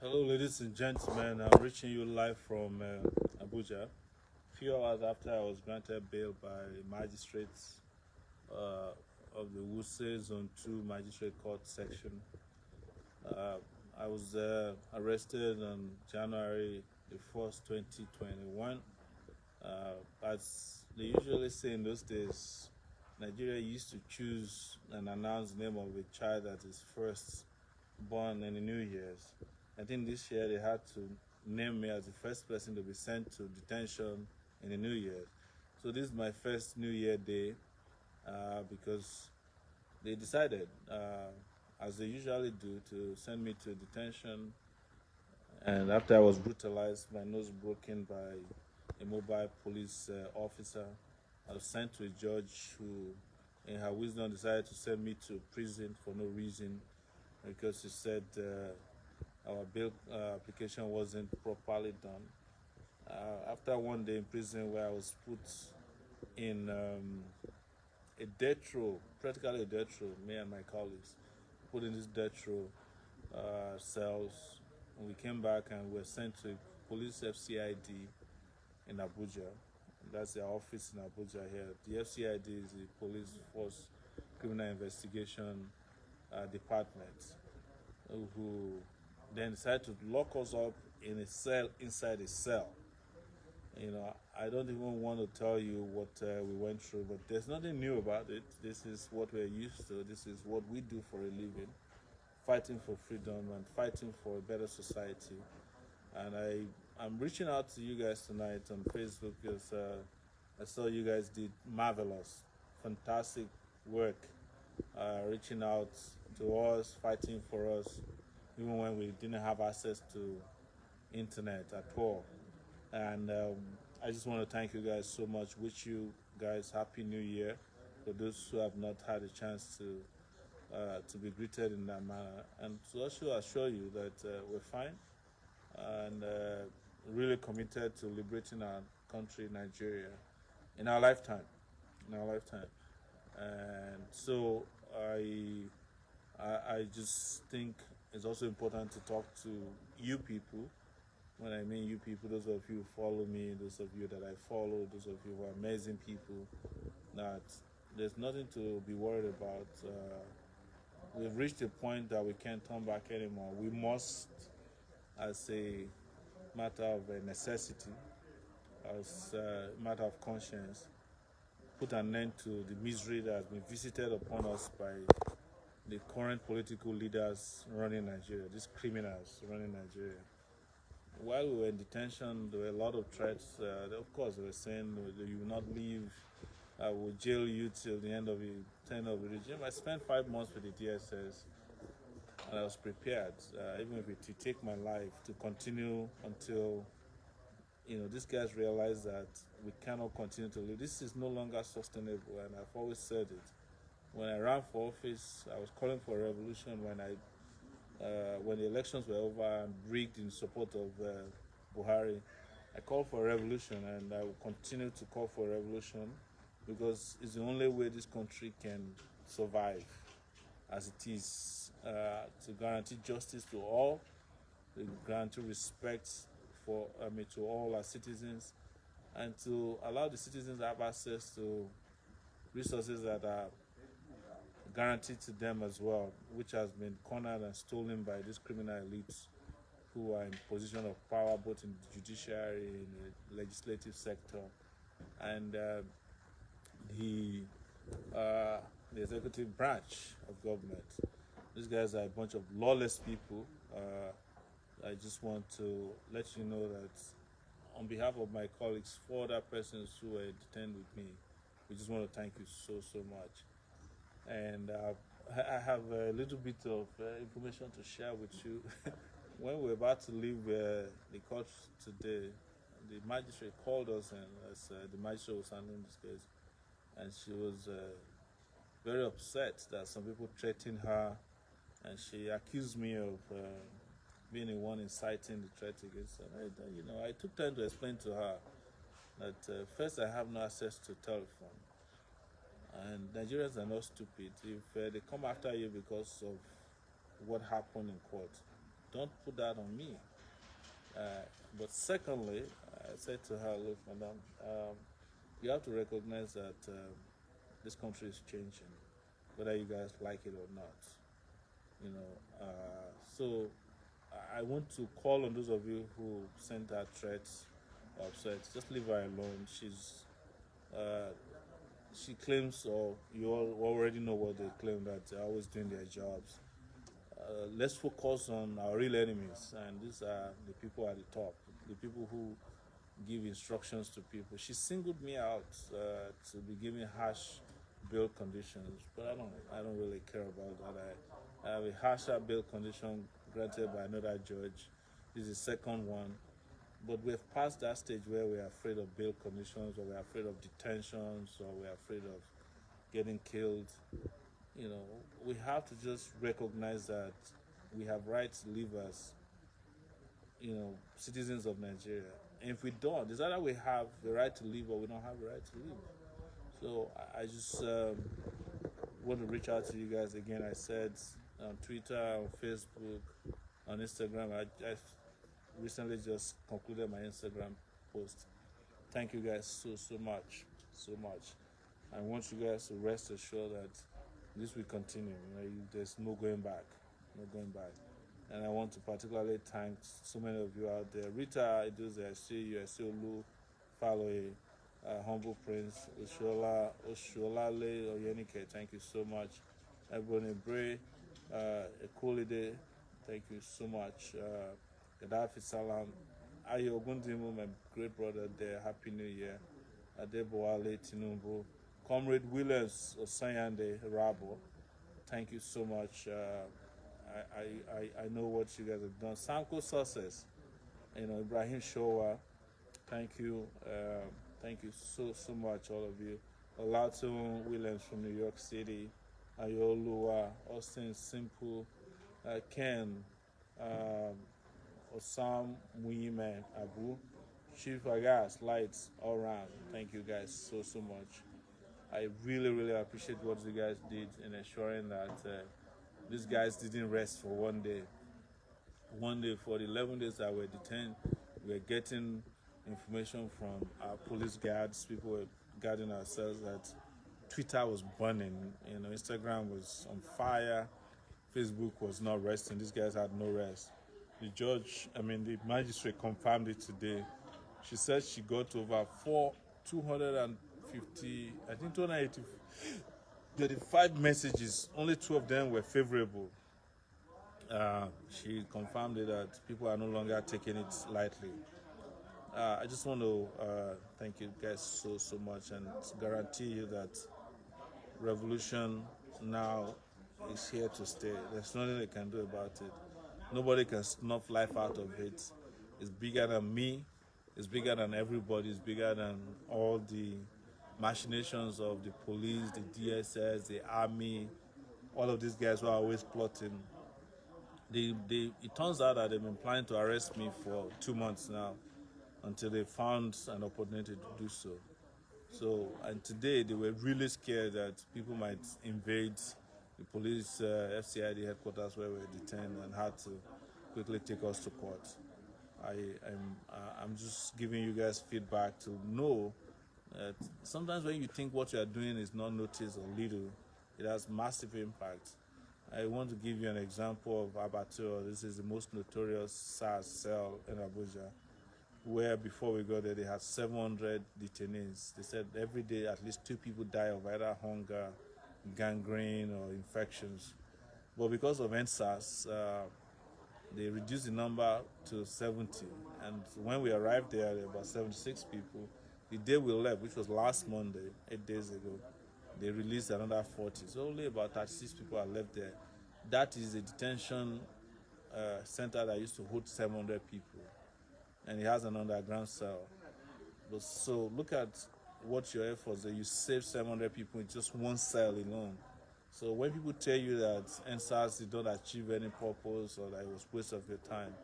Hello, ladies and gentlemen. I'm reaching you live from Abuja. A few hours after I was granted bail by magistrates of the Wuse Zone 2 Magistrate Court section. I was arrested on January the 1st, 2021. As they usually say in those days, Nigeria used to choose and announce the name of a child that is first born in the New Year's. I think this year they had to name me as the first person to be sent to detention in the New Year. So this is my first New Year day because they decided, as they usually do, to send me to detention. And after I was brutalized, my nose broken by a mobile police officer, I was sent to a judge who, in her wisdom, decided to send me to prison for no reason because she said our bail application wasn't properly done. After one day in prison where I was put in a death row, practically a death row, me and my colleagues, put in this death row cells. We came back and were sent to police FCID in Abuja. That's their office in Abuja here. The FCID is the Police Force Criminal Investigation Department, who then decided to lock us up in a cell inside a cell. I don't even want to tell you what we went through, but there's nothing new about it. This is what we're used to. This is what we do for a living, fighting for freedom and fighting for a better society. And I'm reaching out to you guys tonight on Facebook because I saw you guys did marvelous, fantastic work, reaching out to us, fighting for us, even when we didn't have access to internet at all. And I just want to thank you guys so much. Wish you guys Happy New Year. For those who have not had a chance to be greeted in that manner, and to also assure you that we're fine and really committed to liberating our country, Nigeria, in our lifetime. And so I just think it's also important to talk to you people. When I mean you people, those of you who follow me, those of you that I follow, those of you who are amazing people, that there's nothing to be worried about. We've reached a point that we can't turn back anymore. We must, as a matter of necessity, as a matter of conscience, put an end to the misery that has been visited upon us by the current political leaders running Nigeria, these criminals running Nigeria. While we were in detention, there were a lot of threats. Of course, they were saying, you will not leave, I will jail you till the end of the tenure of the regime. I spent 5 months with the DSS, and I was prepared, even if it would take my life, to continue until these guys realize that we cannot continue to live. This is no longer sustainable, and I've always said it. When I ran for office, I was calling for a revolution. When the elections were over and rigged in support of Buhari, I called for a revolution, and I will continue to call for a revolution because it's the only way this country can survive as it is, to guarantee justice to all, to guarantee respect to all our citizens, and to allow the citizens to have access to resources that are guaranteed to them as well, which has been cornered and stolen by these criminal elites who are in position of power both in the judiciary, in the legislative sector, and the executive branch of government. These guys are a bunch of lawless people. I just want to let you know that on behalf of my colleagues, 4 other persons who were detained with me, we just want to thank you so much. And I have a little bit of information to share with you. When we were about to leave the court today, the magistrate called us, and as the magistrate was handling this case, and she was very upset that some people threatened her, and she accused me of being the one inciting the threat against her. I took time to explain to her that first, I have no access to telephone. And Nigerians are not stupid. If they come after you because of what happened in court, don't put that on me. But secondly, I said to her, look, madam, you have to recognize that this country is changing, whether you guys like it or not. You know, so I want to call on those of you who sent her threats or upset. Just leave her alone. Uh, she claims, or you all already know what they claim, that they're always doing their jobs. Let's focus on our real enemies, and these are the people at the top, the people who give instructions to people. She singled me out to be giving harsh bail conditions, but I don't really care about that. I have a harsher bail condition granted by another judge. This is the second one, but we've passed that stage where we're afraid of bail conditions, or we're afraid of detentions, or we're afraid of getting killed. You know, we have to just recognize that we have rights to live as, you know, citizens of Nigeria. And if we don't, it's either we have the right to live or we don't have the right to live. So I just want to reach out to you guys again. I said on Twitter, on Facebook, on Instagram. I recently just concluded my Instagram post. Thank you guys so much. I want you guys to rest assured that this will continue. You know, there's no going back. And I want to particularly thank so many of you out there. Rita, I see you. I see Olu, Faloye, Humble Prince, Osholale, Oyenike. Thank you so much. Ebony Bray, Ekolide, thank you so much. Gaddafi Salam, Ayo Ogundimu, my great brother there. Happy New Year. Adeboale Tinubu, Comrade Williams Osanyande Rabo. Thank you so much. I know what you guys have done. Sanko Success, you know, Ibrahim Showa, thank you. Thank you so much, all of you. Olato Williams from New York City, Ayolua, Austin Simple, Ken, Osam Muime Abu, Chief Agas, Lights, all around. Thank you guys so much. I really appreciate what you guys did in ensuring that these guys didn't rest for one day. One day, for the 11 days that were detained, we were getting information from our police guards. People were guarding ourselves that Twitter was burning. You know, Instagram was on fire. Facebook was not resting. These guys had no rest. The magistrate confirmed it today. She said she got over 250, I think 280. 35 messages, only 2 of them were favorable. She confirmed that people are no longer taking it lightly. I just want to thank you guys so much, and guarantee you that revolution now is here to stay. There's nothing they can do about it. Nobody can snuff life out of it. It's bigger than me. It's bigger than everybody. It's bigger than all the machinations of the police, the DSS, the army, all of these guys who are always plotting. It turns out that they've been planning to arrest me for 2 months now, until they found an opportunity to do so. And today they were really scared that people might invade the police FCID headquarters where we were detained, and had to quickly take us to court. I'm just giving you guys feedback to know that sometimes when you think what you are doing is not noticed or little, it has massive impact. I want to give you an example of Abattoir. This is the most notorious SARS cell in Abuja, where before we got there, they had 700 detainees. They said every day at least 2 people die of either hunger, gangrene, or infections. But because of NSAS, they reduced the number to 70. And when we arrived there were about 76 people. The day we left, which was last Monday, 8 days ago, they released another 40. So only about 36 people are left there. That is a detention center that used to hold 700 people. And it has an underground cell. So look at what your efforts are. You save 700 people in just one cell alone. So when people tell you that NSAS did not achieve any purpose, or that it was a waste of your time,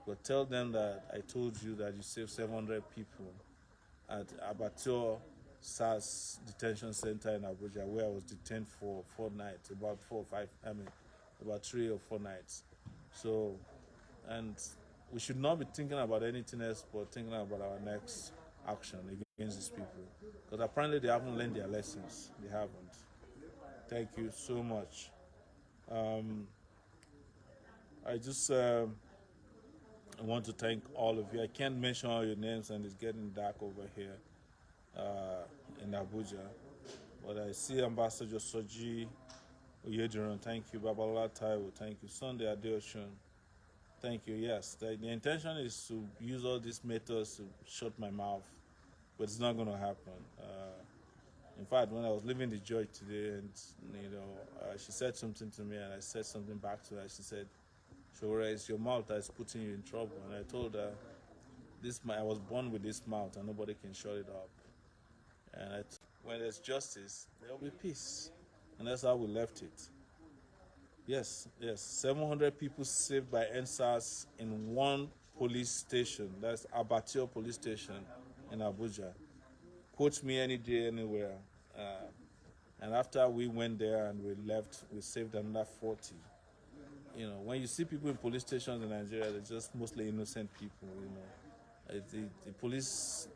but tell them that I told you that you saved 700 people at Abattoir SARS detention center in Abuja, where I was detained for 4 nights, about 3 or 4 nights. So and we should not be thinking about anything else but thinking about our next action against these people, because apparently they haven't learned their lessons. They haven't. Thank you so much. I just want to thank all of you. I can't mention all your names, and it's getting dark over here in Abuja. But I see Ambassador Soji Oyediran, thank you. Babalola Taiwo, thank you. Sunday Adeoshun, thank you. Yes, the intention is to use all these methods to shut my mouth, but it's not going to happen. In fact, when I was leaving the judge today, and she said something to me, and I said something back to her. She said, "Sowore, it's your mouth that's putting you in trouble." And I told her, I was born with this mouth, and nobody can shut it up. And when there's justice, there will be peace, and that's how we left it. Yes, 700 people saved by NSAS in one police station. That's Abattoir Police Station in Abuja. Quote me any day, anywhere. And after we went there and we left, we saved another 40. When you see people in police stations in Nigeria, they're just mostly innocent people. The police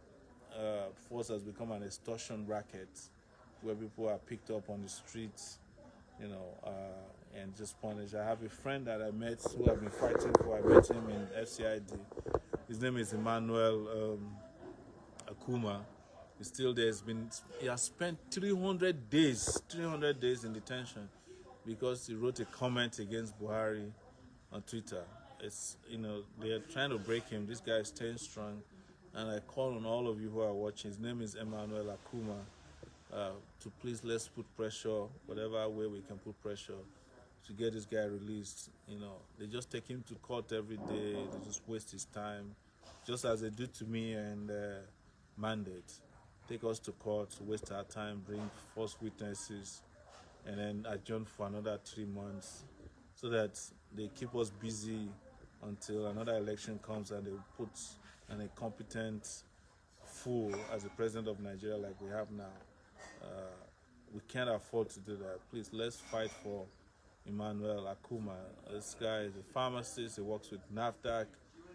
force has become an extortion racket where people are picked up on the streets, and just punished. I have a friend that I met who I've been fighting for. I met him in FCID. His name is Emmanuel Akuma. He's still there. He has spent 300 days in detention because he wrote a comment against Buhari on Twitter. They're trying to break him. This guy is staying strong, and I call on all of you who are watching. His name is Emmanuel Akuma. To please, let's put pressure, whatever way we can put pressure to get this guy released. They just take him to court every day. They just waste his time, just as they do to me and Mandate. Take us to court, waste our time, bring false witnesses, and then adjourn for another 3 months, so that they keep us busy until another election comes and they put an incompetent fool as the president of Nigeria like we have now. We can't afford to do that. Please, let's fight for Emmanuel Akuma. This guy is a pharmacist. He works with NAFDAC.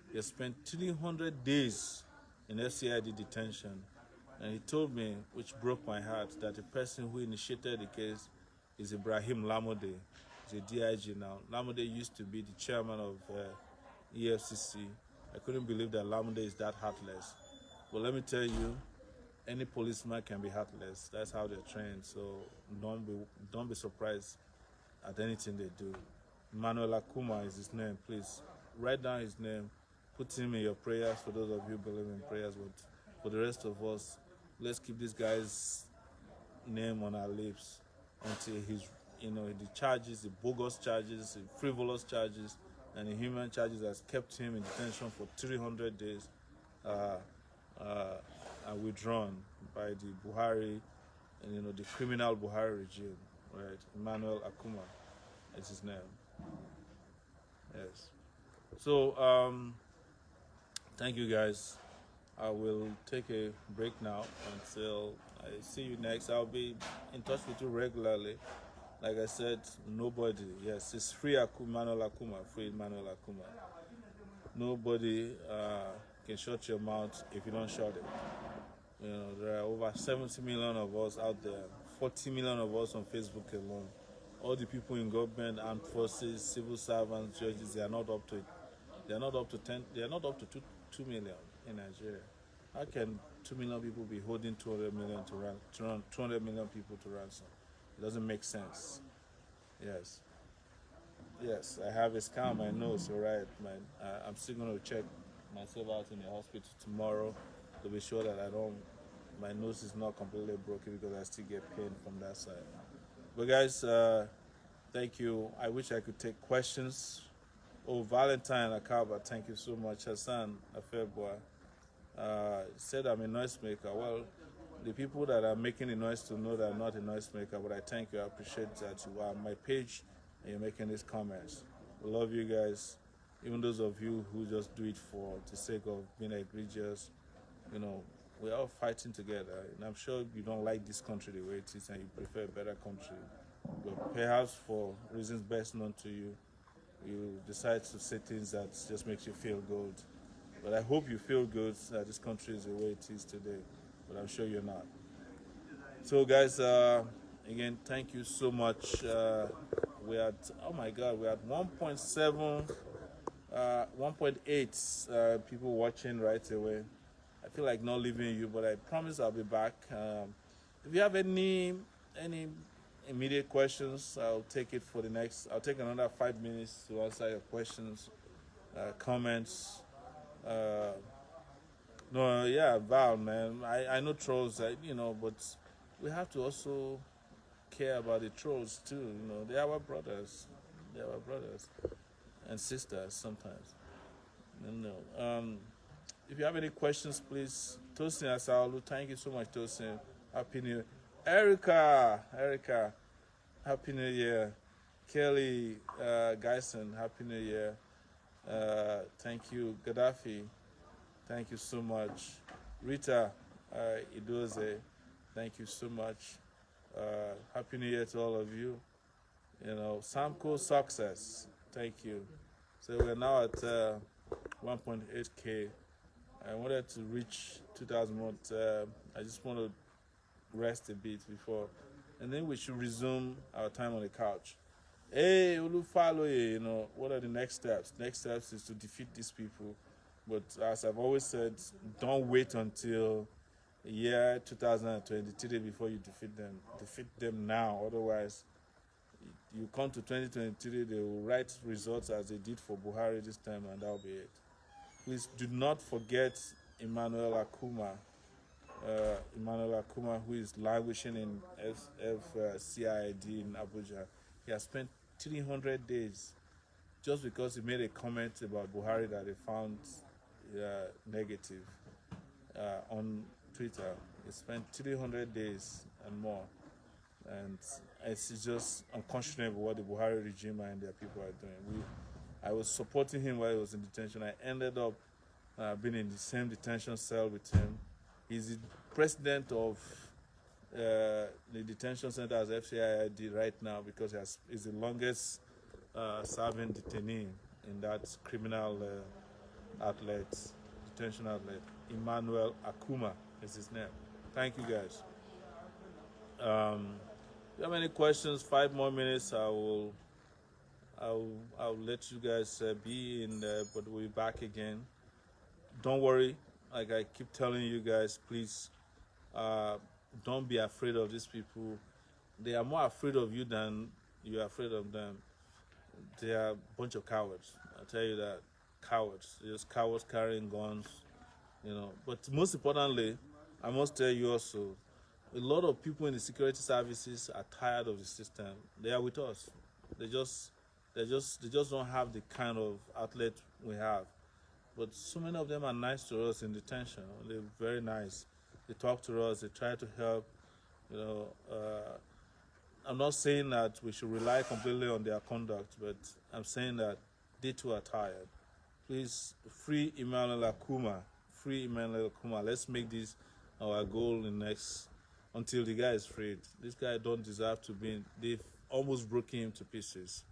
He has spent 300 days in FCID detention. And he told me, which broke my heart, that the person who initiated the case is Ibrahim Lamode. He's a DIG now. Lamode used to be the chairman of EFCC. I couldn't believe that Lamode is that heartless. But let me tell you, any policeman can be heartless. That's how they're trained. So don't be surprised at anything they do. Emmanuel Akuma is his name. Please write down his name. Put him in your prayers for those of you who believe in prayers. But for the rest of us, let's keep this guy's name on our lips until he's, the charges, the bogus charges, the frivolous charges, and the human charges that's kept him in detention for 300 days are withdrawn by the Buhari, and the criminal Buhari regime, right? Emmanuel Akuma is his name. Yes. So thank you guys. I will take a break now until I see you next. I'll be in touch with you regularly. Like I said, nobody, yes, it's free Emmanuel Akuma, free Emmanuel Akuma. Nobody can shut your mouth if you don't shut it. There are over 70 million of us out there, 40 million of us on Facebook alone. All the people in government, armed forces, civil servants, judges, they are not up to it. They are not up to 2 million in Nigeria. How can 2 million people be holding 200 million people to ransom? It doesn't make sense. Yes, I have a scar on my nose, all right, man. I'm still going to check myself out in the hospital tomorrow to be sure that my nose is not completely broken, because I still get pain from that side. But guys, thank you. I wish I could take questions. Oh, Valentine Akaba, thank you so much. Hassan Afeboy said I'm a noisemaker. Well, the people that are making the noise to know that I'm not a noisemaker, but I thank you. I appreciate that you are on my page and you're making these comments. I love you guys. Even those of you who just do it for the sake of being egregious, we're all fighting together. And I'm sure you don't like this country the way it is and you prefer a better country. But perhaps for reasons best known to you, you decide to say things that just makes you feel good. But I hope you feel good that this country is the way it is today. But I'm sure you're not. So, guys, again, thank you so much. We're at, oh my God, we're at 1.7, 1.8 people watching right away. I feel like not leaving you, but I promise I'll be back. If you have any immediate questions, I'll take it for the next. I'll take another 5 minutes to answer your questions, comments. No, yeah, Val, man. I know trolls, but we have to also care about the trolls too. They are our brothers. They are our brothers and sisters sometimes. If you have any questions, please. Tosin Asaolu, thank you so much, Tosin. Happy New Year. Erica, Happy New Year. Kelly Geisen, Happy New Year. Thank you. Gaddafi, thank you so much. Rita Idoze, thank you so much. Happy New Year to all of you. Samco Success, thank you. So we're now at 1.8K. I wanted to reach 2,000 more. I just want to rest a bit before, and then we should resume our time on the couch. Hey, Olufaloye, what are the next steps? Next steps is to defeat these people. But as I've always said, don't wait until the year 2023 before you defeat them. Defeat them now. Otherwise, you come to 2023, they will write results as they did for Buhari this time, and that'll be it. Please do not forget Emmanuel Akuma. Who is languishing in FCID in Abuja. He has spent 300 days just because he made a comment about Buhari that they found negative on Twitter. He spent 300 days and more. And it's just unconscionable what the Buhari regime and their people are doing. I was supporting him while he was in detention. I ended up being in the same detention cell with him. He's the president of the detention center as FCID right now because he's the longest serving detainee in that criminal detention outlet. Emmanuel Akuma is his name. Thank you, guys. If you have any questions, 5 more minutes, I'll let you guys be in there, but we'll be back again. Don't worry, like I keep telling you guys, please don't be afraid of these people. They are more afraid of you than you are afraid of them. They are a bunch of cowards. I'll tell you that. Cowards. They're just cowards carrying guns, But most importantly, I must tell you also, a lot of people in the security services are tired of the system. They are with us. They just don't have the kind of outlet we have. But so many of them are nice to us in detention. They're very nice. They talk to us. They try to help. I'm not saying that we should rely completely on their conduct, but I'm saying that they too are tired. Please free Emmanuel Akuma. Free Emmanuel Akuma. Let's make this our goal in next until the guy is freed. This guy don't deserve to be in. They've almost broken him to pieces.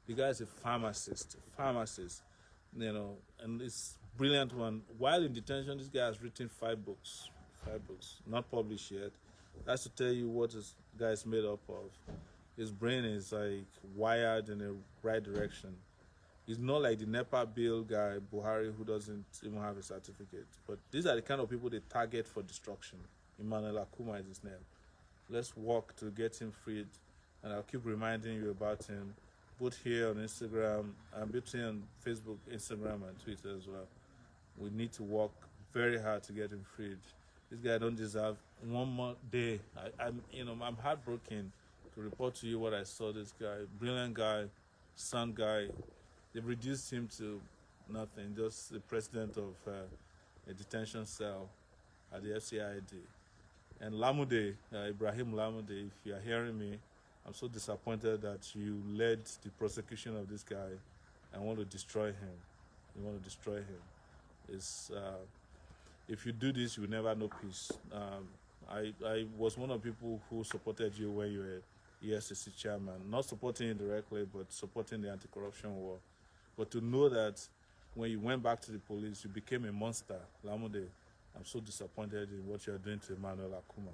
The guy is a pharmacist, and it's brilliant one. While in detention, this guy has written 5 books, not published yet. That's to tell you what this guy is made up of. His brain is like wired in the right direction. He's not like the NEPA bill guy, Buhari, who doesn't even have a certificate. But these are the kind of people they target for destruction. Emmanuel Akuma is his name. Let's work to get him freed, and I'll keep reminding you about him, both here on Instagram, and between on Facebook, Instagram, and Twitter as well. We need to work very hard to get him freed. This guy don't deserve one more day. I'm heartbroken to report to you what I saw. This guy, brilliant guy, son guy. They've reduced him to nothing, just the president of a detention cell at the FCID. And Lamude, Ibrahim Lamude, if you are hearing me, I'm so disappointed that you led the prosecution of this guy and want to destroy him. You want to destroy him. If you do this, you will never know peace. I was one of the people who supported you when you were ESCC chairman. Not supporting you directly, but supporting the anti-corruption war. But to know that when you went back to the police, you became a monster, Lamude, I'm so disappointed in what you're doing to Emmanuel Akuma.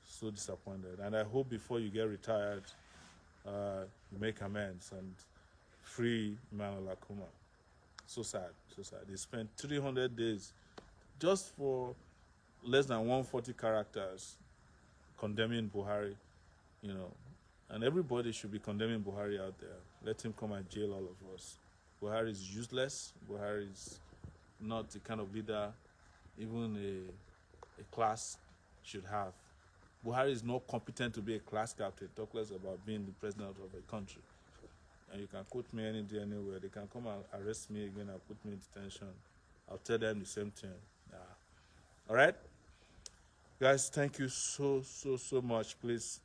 So disappointed. And I hope before you get retired, you make amends and free Emmanuel Akuma. So sad, so sad. They spent 300 days just for less than 140 characters condemning Buhari, you know. And everybody should be condemning Buhari out there. Let him come and jail all of us. Buhari is useless. Buhari is not the kind of leader even a class should have. Buhari is not competent to be a class captain, talk less about being the president of a country. And you can quote me any day, anywhere. They can come and arrest me again and put me in detention. I'll tell them the same thing. Yeah. All right? Guys, thank you so much. Please,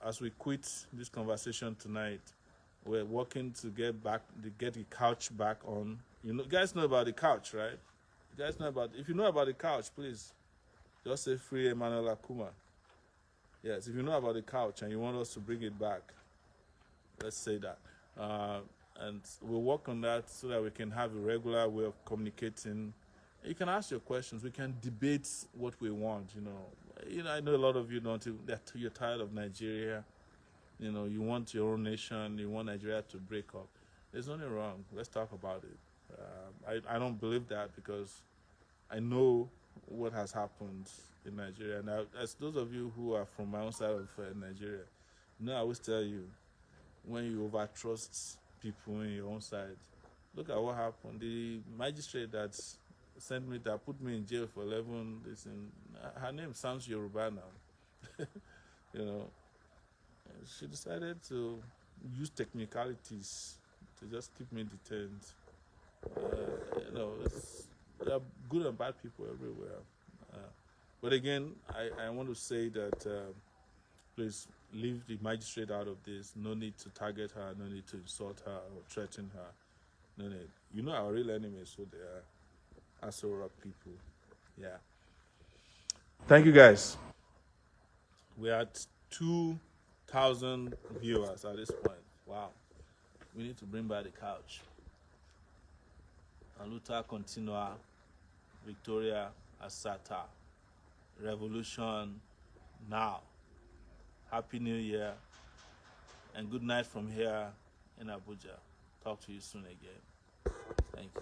as we quit this conversation tonight, we're working to get the couch back on. You guys know about the couch, right? You guys know about, if you know about the couch, please, just say free Emmanuel Akuma. Yes, if you know about the couch and you want us to bring it back, let's say that. And we'll work on that so that we can have a regular way of communicating. You can ask your questions. We can debate what we want, I know a lot of you you're tired of Nigeria. You want your own nation. You want Nigeria to break up. There's nothing wrong. Let's talk about it. I don't believe that because I know what has happened in Nigeria. Now, as those of you who are from my own side of Nigeria, I always tell you, when you overtrust people in your own side, look at what happened. The magistrate that put me in jail for 11 days, her name sounds Yoruba now. She decided to use technicalities to just keep me detained. There are good and bad people everywhere. But again, I want to say that please leave the magistrate out of this. No need to target her. No need to insult her or threaten her. No need. Our real enemies, so they are Asura people. Yeah. Thank you, guys. We're at 2,000 viewers at this point. Wow. We need to bring back the couch. Aluta continua, Victoria Asata. Revolution now. Happy New Year and good night from here in Abuja. Talk to you soon again. Thank you.